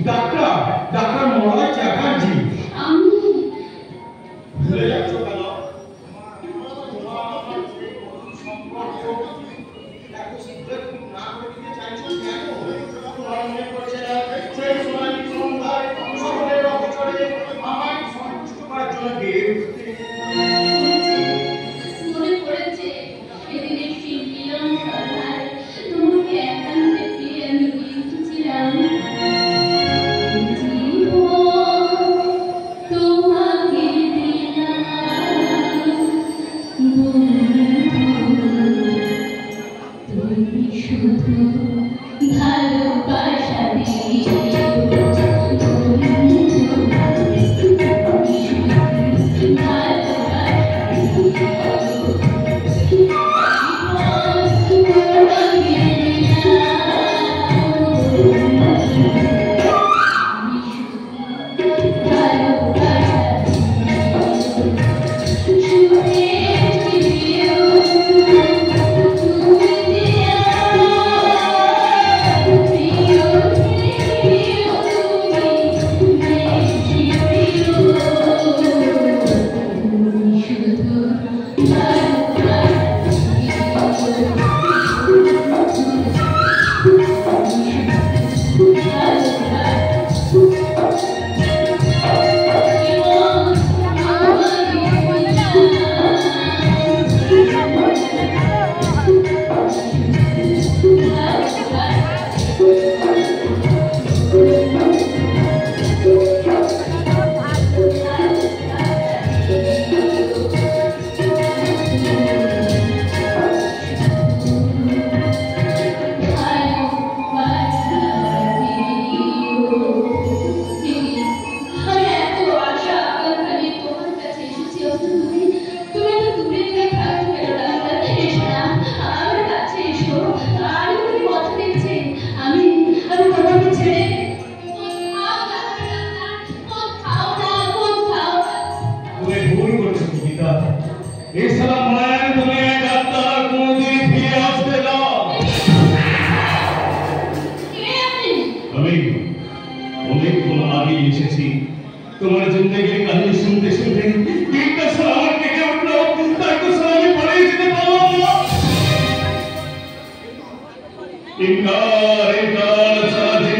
Doctor doctor Malay Chatterjee. আমি ভুলে যাচ্ছ কেন? মনে পড়েছে সেদিনের শিল্পীরাম সভায় তোমাকে একান্তে পেয়ে আমি লিখেছিলাম, তোমাকে দিলাম তুমি শুধু ভালোবাসা দিও। তোমার जिंदगी कहानी सुनते सुनते दिल का सवाल के उठलो ताको सवाल पड़े जिते पाओ इनकार इनकार साजिश